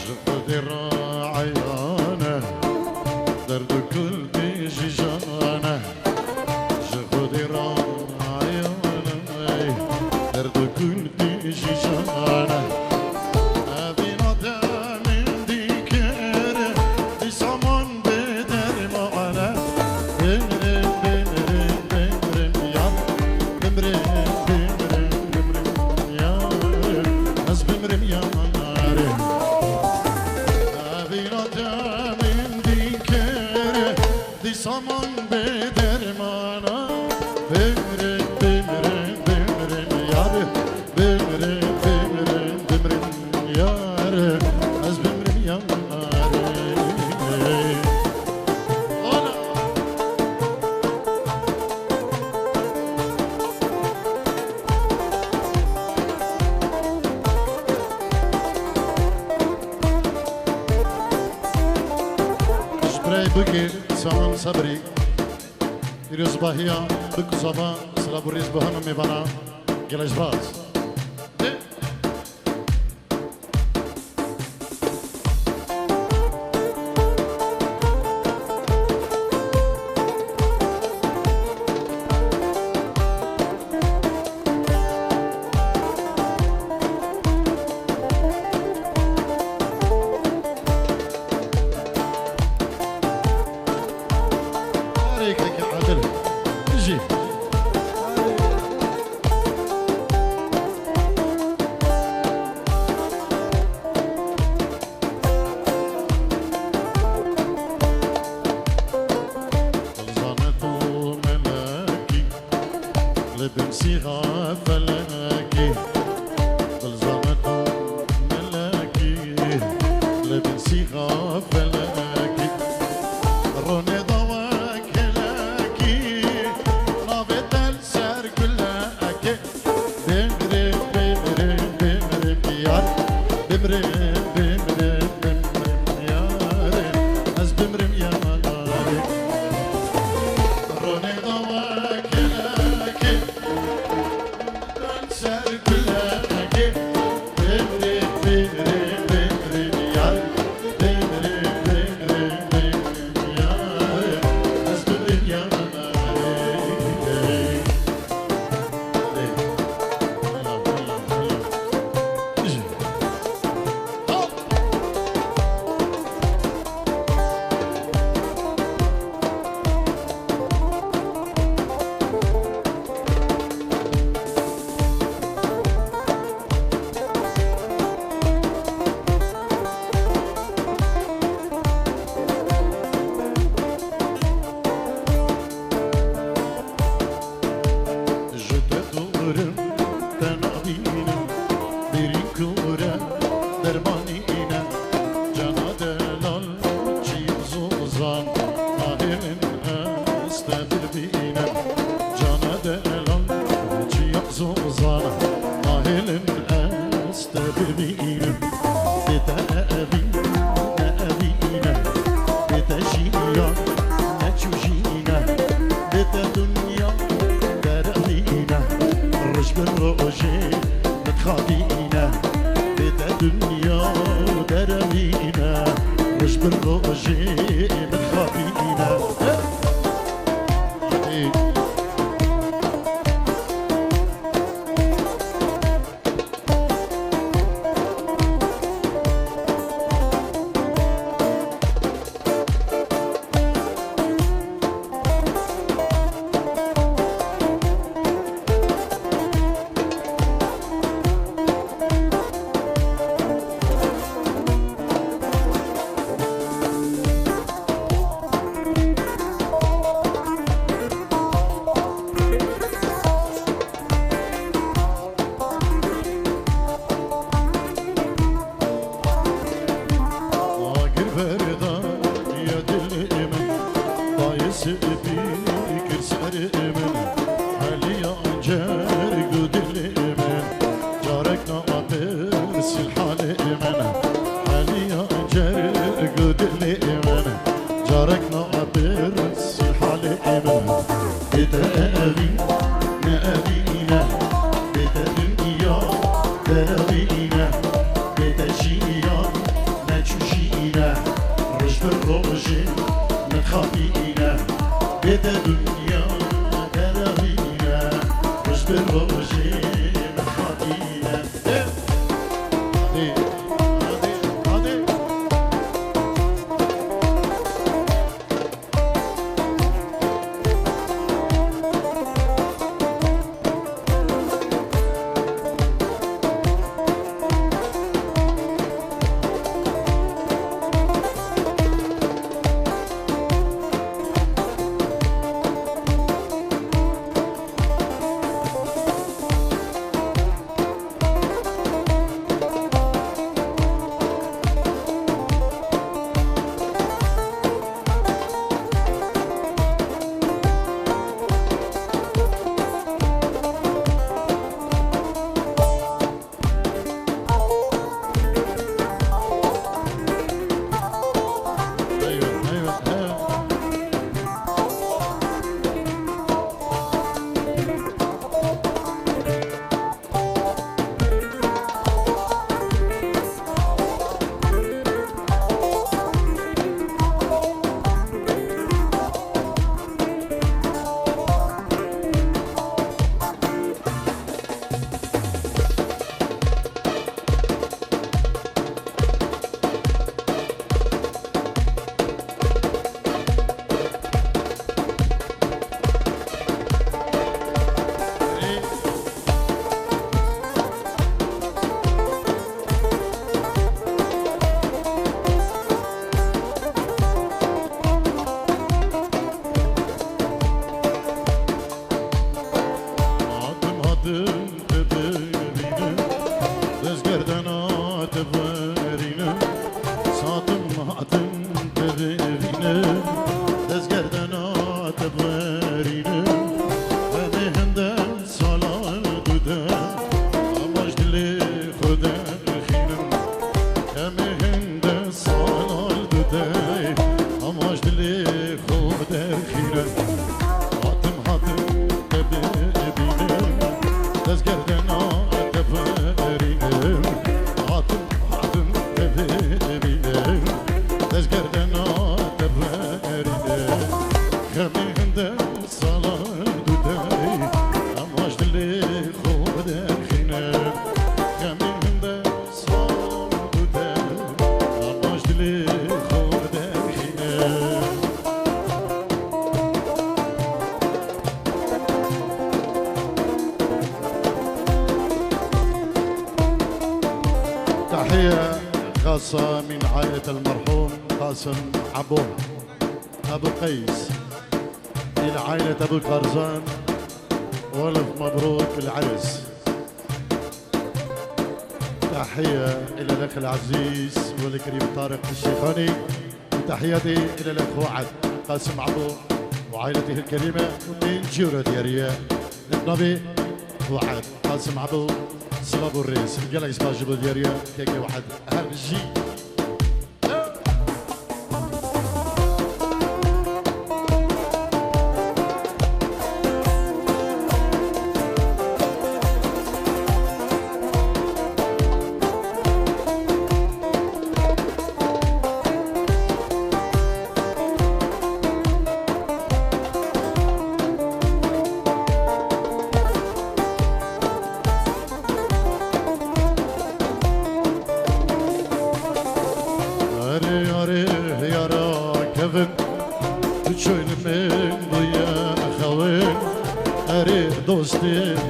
خذي الراعيانة درد كل بيجي جانا خذي الراعيانة درد كل بيجي جانا أبينا دامن ديكر دي سامان بدر معنا بمرن بمرن بمرن يا بمرن بمرن بمرن يا ناس بمرن يا Saman bedermana bimrin bimrin bimrin yar bimrin bimrin bimrin yar az bimrin yar ana sprey bugün Saman sabri Yürüz bahya Bık sabah Sıra bu riz bahanım mi bana Gelejbaz بمسيغة فلاكي بلزمته ملاكي لبنسيغة فلاكي روني ضواك لاكي رابط السر كلاكي بمرن بمرن بمرن يار بمرن بمرن بمرن يار از بمرن يا مداري روني ضواك خفينا بدا دنيا دراهينا وش بالروجي خفينا هادي هادي هادي تحية خاصة من عائلة المرحوم قاسم أبو قيس إلى عائلة أبو قرزان، والف مبروك العرس. تحية إلى الأخ العزيز والكريم طارق الشيخاني، وتحياتي إلى الأخ وعد قاسم عبو وعائلته الكريمة من جورة ديارية النبي وعد قاسم عبو صلابو الرئيس الجلع يسمع جبو ديارية كيكي واحد هرجي.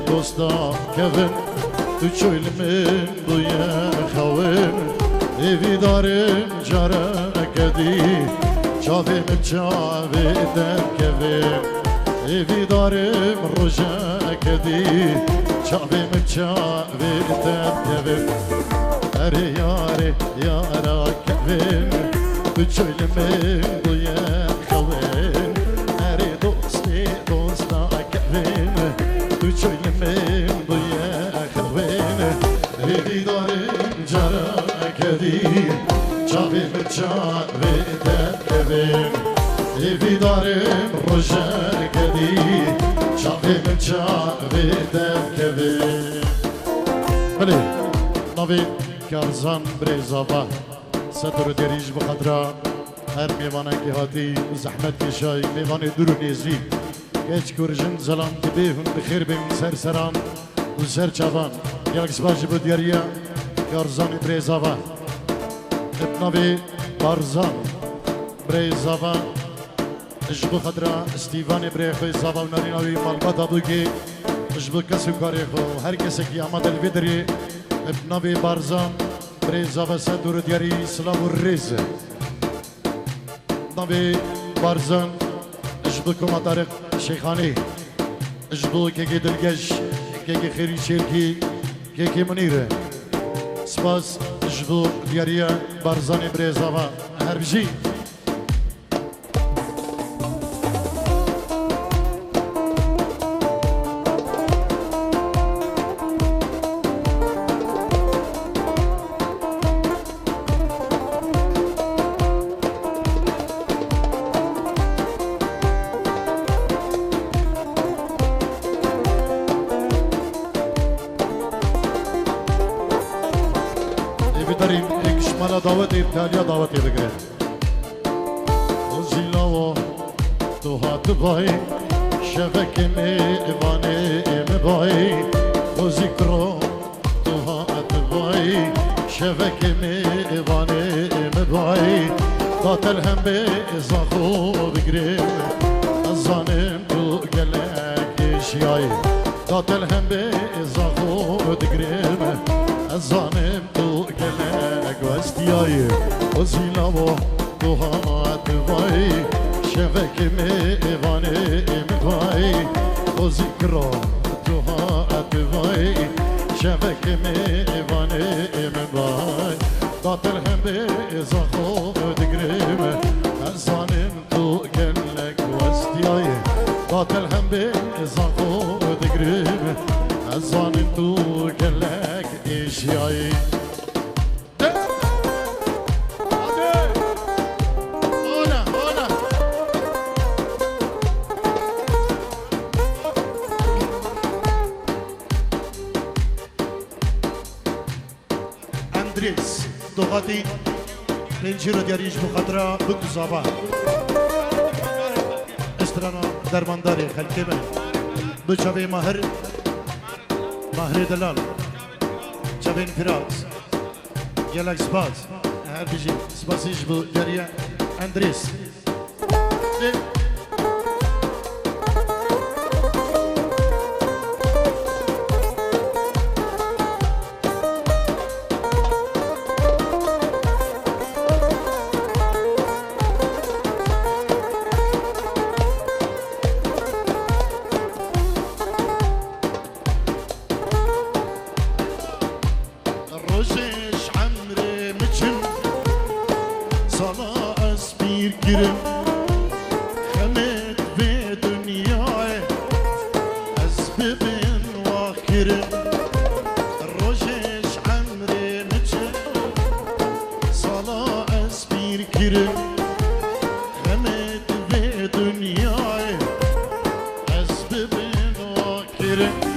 دوستا کفن تو چویل من دویا خوین ایوی دارم جارا کدی چاوی من چاوی در کفن ایوی دارم روژا کدی چاوی من چاوی در کفن اری یاری یارا کفن تو چویل من دویا خوین اری دوستی دوستا کفن تو چویل من دویا خوین ایوی دارم جارا کدی چاوی من چاوی در کفن ایوی دارم روژا کدی چاوی من چاوی در کفن. بله نوی کارزان بریزابا ستر دریج بخدرا هر میوانه که هاتی و زحمت کشای میوانه دور و نیزی گچ کرجن زلان تبیهن بخیر بیم سر سران و سر چوان یک سپاس بود دیاریا یارزان بریزاوا ابنابی بارزان بریزاوا اجبو خدرا استیوان بریخوی زاوا و ناریناوی مالباتا بوگی اجبو کسو کاری خو هر کسی که آمد الویدری ابنابی بارزان بریزاوا سدور دیاری سلام و ریز ابنابی بارزان اجبو کما طارق شیخانی اجبو که دلگش که خیری شرکی که منیره سپاس اجبو دیاریا بارزان بریزاوا هر بجی داریم یک شمال دعوت ایتالیا دعوتی بگیره وزیلا و تو هات بای شفک می ایوانه ام بای وزیکرو تو هات بای شفک می ایوانه ام بای قاتل هم به ازاخو بگیریم ازانم تو گلک شیای قاتل هم به ازاخو بگیریم ازانم تو گلک وستیای وزیلا و تو هات بای شفک می ایوانه ام بای وزیکرو تو هات بای شفک می ایوانه ام بای قاتل هم به ازاخو دگریم ازانم تو گلک وستیای قاتل هم به ازاخو دگریم ازانم تو گلک ایشیای اندریس دوغاتی پنجره دیاریش بخاطره بگو زابا استرانا درمانداری خلقی من بچاوی ماهر دلال چاوین فراز گلک سپاس هر بیجی سپاسیش بو دیاریا اندریس روزش عمري مچم صلاة أسبير كرم خمت في دنياي أسببن واكرم روزش عمري مچم صلاة أسبير كرم خمت في دنياي أسببن واكرم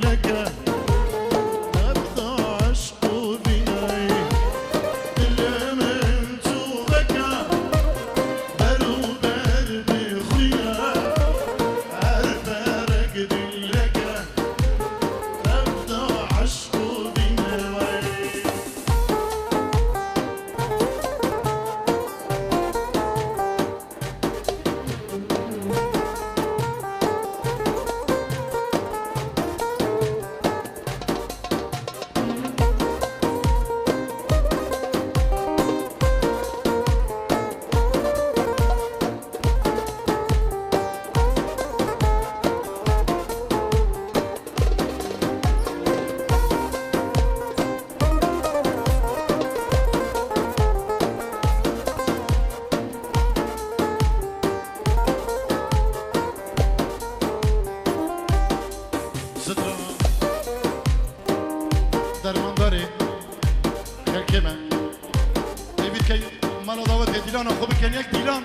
لك خي ديلان أخو بكن يك ديلان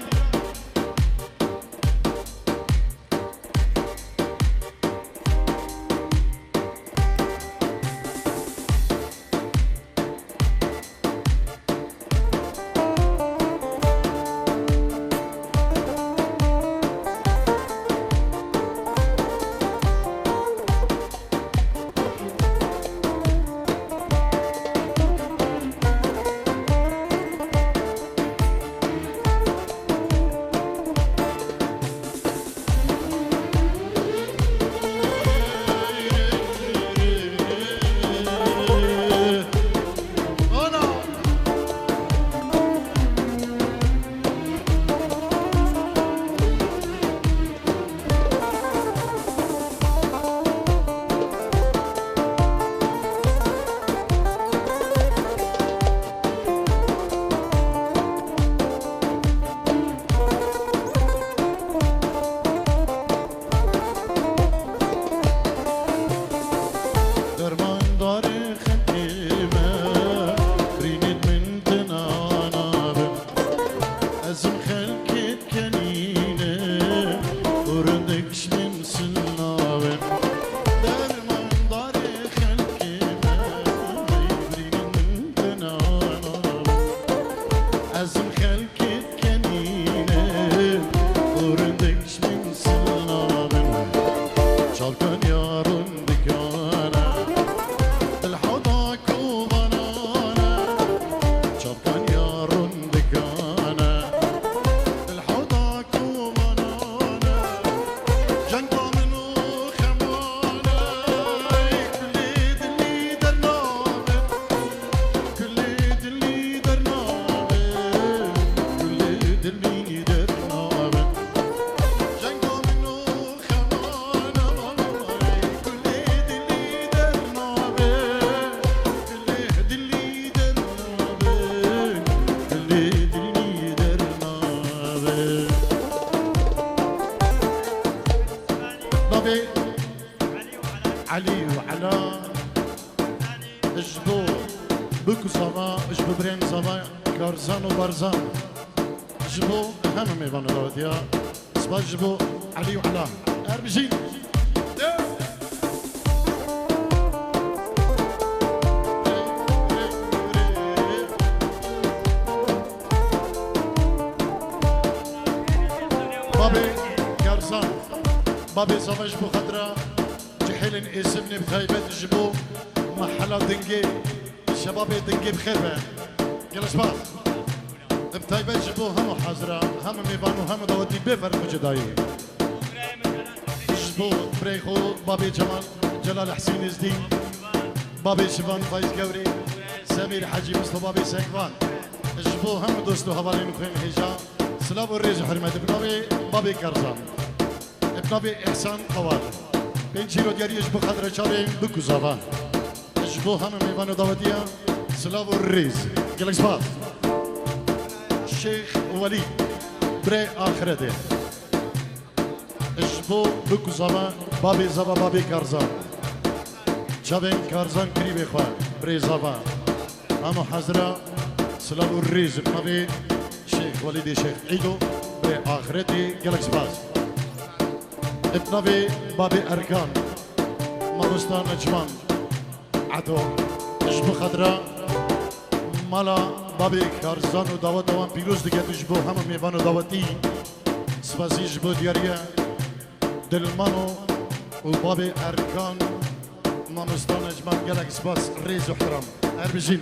علي وعلا اجبو بكو صبا اجبو برين صبا كارزان وبرزان اجبو هم ميبان دوديا صبا اجبو علي وعلا اربجين بابي كارزان بابي صبا اجبو خضرا جحيل اسمني بخيبة جبو محلا دنجي الشباب دنجي بخيبة يلا شباب بخيبة جبو هم حاضرة هم ميبانو هم دوتي بفرق جداي جبو بريخو بابي جلال حسين الدين بابي شبان فايز قوري سمير حاجي مصطفى بابي سيكفان جبو هم دوستو هوالين خوين هجا سلام الريج حرمة بابي كرزان بابي احسان قوادر بنجيرو دياري اجبو خضرة شارين بكو زابان اجبو هم ميبانو داوديا سلاو الريز قلق سباط الشيخ وليد بري آخرته اجبو بكو زابان بابي زابا بابي كارزان شابين كارزان كريبي خواه بري زابان همو حضرة سلاو الريز بنبي شيخ وليدي شيخ عيدو بري آخرتي قلق سباط ابنبي بابي أركان مابستان نجمان عدو اجبو خضرا مالا بابي كارزان و داوت دوان پیروز دیگه اجبو همه میوان و داوتی سپاسی اجبو دیاریه دلمانو و بابي أركان مابستان نجمان گلک سپاس ریز و حرام اربجین